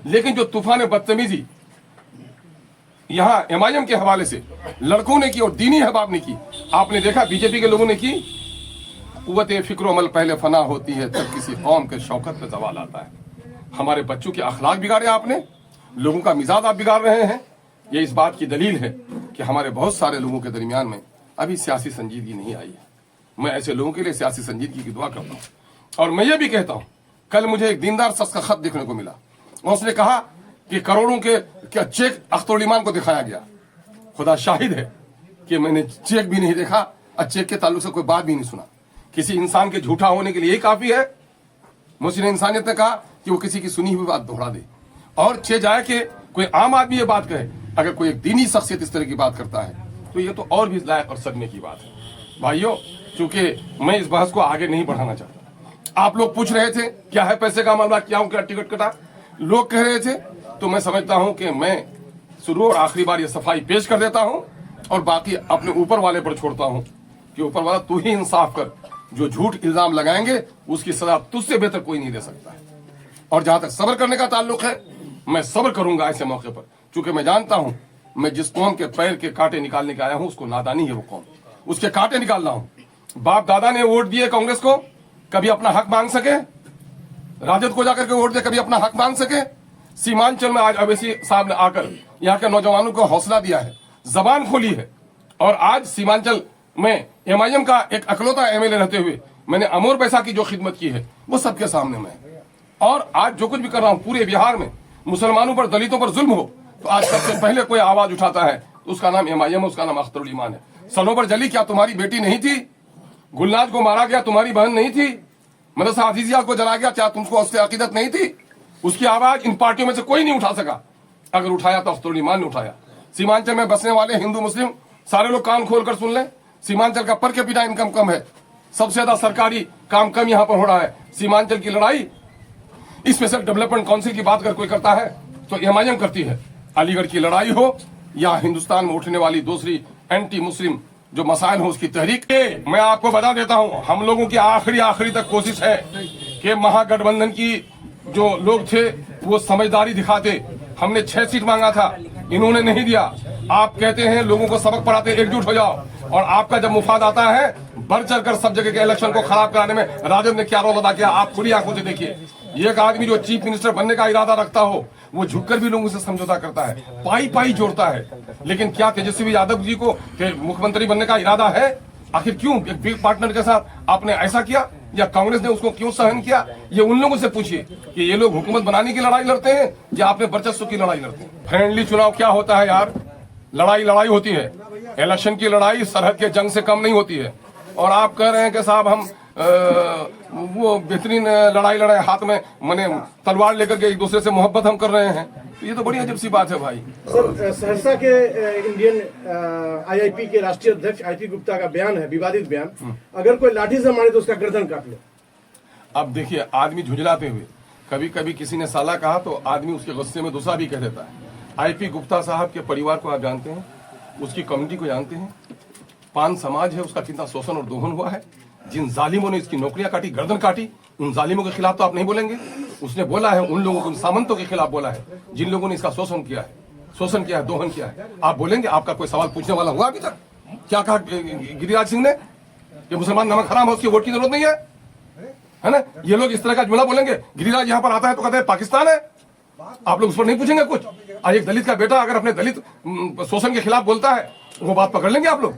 लेकिन जो तूफान बदतमीजी यहाँ एमआईएम के हवाले से लड़कों ने की और दीनी अहबाब ने की, आपने देखा बीजेपी के लोगों ने की। कुव्वत फिक्र अमल पहले फना होती है तब किसी कौम के शौकत पे जवाल आता है। हमारे बच्चों के अखलाक बिगाड़े आपने, लोगों का मिजाज आप बिगाड़ रहे हैं। ये इस बात की दलील है कि हमारे बहुत सारे लोगों के दरमियान में अभी सियासी संजीदगी नहीं आई है। मैं ऐसे लोगों के लिए सियासी संजीदगी की दुआ करता हूँ। और मैं ये भी कहता हूँ, कल मुझे एक दीनदार शख्स का खत देखने को मिला और उसने कहा कि करोड़ों के क्या चेक अख्तर ईमान को दिखाया गया। खुदा शाहिद है कि मैंने चेक भी नहीं देखा और चेक के ताल्लुक से कोई बात भी नहीं सुना। किसी इंसान के झूठा होने के लिए यही काफी है। मुस्लिम इंसानियत ने कहा कि वो किसी की सुनी हुई बात दोहरा दे और छे जाए कि कोई आम आदमी ये बात कहे। अगर कोई एक दीनी शख्सियत इस तरह की बात करता है तो ये तो और भी लायक और सदमे की बात है। भाइयों, चूंकि मैं इस बहस को आगे नहीं बढ़ाना चाहता, आप लोग पूछ रहे थे क्या है पैसे का मामला, क्या क्या टिकट कटा, लोग कह रहे थे, तो मैं समझता हूं कि मैं शुरू और आखिरी बार ये सफाई पेश कर देता हूं और बाकी अपने ऊपर वाले पर छोड़ता हूं कि ऊपर वाला तू ही इंसाफ कर। जो झूठ इल्जाम लगाएंगे उसकी सजा तुझसे बेहतर कोई नहीं दे सकता है। और जहां तक सब्र करने का ताल्लुक है, मैं सब्र करूंगा ऐसे मौके पर, क्योंकि मैं जानता हूं मैं जिस कौम के पैर के कांटे निकालने के आया हूं उसको नादानी है वो कौम, उसके कांटे निकाल रहा हूं। बाप दादा ने वोट दिए कांग्रेस को, कभी अपना हक मांग सके, राजद को जाकर के वोट दे कभी अपना हक मांग सके। सीमांचल में आज अवैसी साहब ने आकर यहाँ के नौजवानों को हौसला दिया है, जबान खोली है। और आज सीमांचल में एमआईएम का एक अकलौता एमएलए रहते हुए मैंने अमोर पैसा की जो खिदमत की है वो सबके सामने में है। और आज जो कुछ भी कर रहा हूं पूरे बिहार में मुसलमानों पर, दलितों पर जुल्म हो तो आज सबसे पहले कोई आवाज उठाता है तो उसका नाम एमआईएम, उसका नाम अख्तर ईमान है। सनोबर जली क्या तुम्हारी बेटी नहीं थी? गुलनाज को मारा गया, तुम्हारी बहन नहीं थी? मदरसा हफीजिया को जला गया, क्या तुमको उससे अकीदत नहीं थी? उसकी आवाज इन पार्टियों में से कोई नहीं उठा सका। अगर उठाया तो अख्तर ईमान ने उठाया। सीमांचल में बसने वाले हिंदू मुस्लिम सारे लोग कान खोल कर सुन लें, सीमांचल का पर कैपिटा इनकम कम है, सबसे ज्यादा सरकारी काम कम यहाँ पर हो रहा है। सीमांचल की लड़ाई स्पेशल डेवलपमेंट काउंसिल की बात कर कोई करता है तो एमआईएम करती है। अलीगढ़ की लड़ाई हो या हिंदुस्तान में उठने वाली दूसरी एंटी मुस्लिम जो मसाइल हो उसकी तहरीक, मैं आपको बता देता हूं, हम लोगों की आखिरी तक कोशिश है कि महागठबंधन की जो लोग थे वो समझदारी दिखाते। हमने 6 सीट मांगा था, इन्होंने नहीं दिया। आप कहते हैं लोगों को सबक पढ़ाते, एकजुट हो जाओ, और आपका जब मुफाद आता है बढ़ चढ़ कर सब जगह के इलेक्शन को खराब कराने में राजद ने क्या रोल अदा किया आप खुली आंखों से देखिए। एक आदमी जो चीफ मिनिस्टर बनने का इरादा रखता हो वो झुककर भी लोगों से समझौता करता है, पाई पाई जोड़ता है। लेकिन क्या तेजस्वी यादव जी को मुख्यमंत्री बनने का इरादा है? आखिर क्यों एक बिग पार्टनर के साथ आपने ऐसा किया, या कांग्रेस ने उसको क्यों सहन किया? ये उन लोगों से पूछिए कि ये लोग हुकूमत बनाने की लड़ाई लड़ते हैं या आपने वर्चस्व की लड़ाई लड़ते हैं। फ्रेंडली चुनाव क्या होता है यार? लड़ाई होती है। इलेक्शन की लड़ाई सरहद के जंग से कम नहीं होती है। और आप कह रहे हैं कि साहब हम वो बेहतरीन लड़ाई लड़ाए, हाथ में मने तलवार लेकर के एक दूसरे से मोहब्बत हम कर रहे हैं, तो ये तो बड़ी अजीब सी बात है भाई। सर, सहरसा के इंडियन आईआईपी के राष्ट्रीय अध्यक्ष आईपी गुप्ता का बयान है, विवादित बयान, अगर कोई लाठी से मारे तो उसका गर्दन काट लो। अब देखिए, आदमी झुंझलाते हुए कभी कभी किसी ने साला कहा तो आदमी उसके गुस्से में दूसरा भी कह देता है। आईपी गुप्ता साहब के परिवार को आप जानते हैं, उसकी कम्युनिटी को जानते हैं, पान समाज है उसका कितना शोषण और दोहन हुआ है। जिन जालिमों ने इसकी नौकरियां काटी, गर्दन काटी, उन जालिमों के खिलाफ तो आप नहीं बोलेंगे। उसने बोला है उन लोगों को, उन सामंतों के खिलाफ बोला है जिन लोगों ने इसका शोषण किया है, दोहन किया है। आप बोलेंगे? आपका कोई सवाल पूछने वाला हुआ अभी तक? क्या कहा गिरिराज सिंह ने कि मुसलमान नमक हराम है, उसकी वोट की जरूरत नहीं है ना? ये लोग इस तरह का जुमला बोलेंगे। गिरिराज यहाँ पर आता है तो कहते हैं पाकिस्तान है। आप लोग उस पर नहीं पूछेंगे कुछ? आज एक दलित का बेटा अगर अपने दलित शोषण के खिलाफ बोलता है वो बात पकड़ लेंगे आप लोग?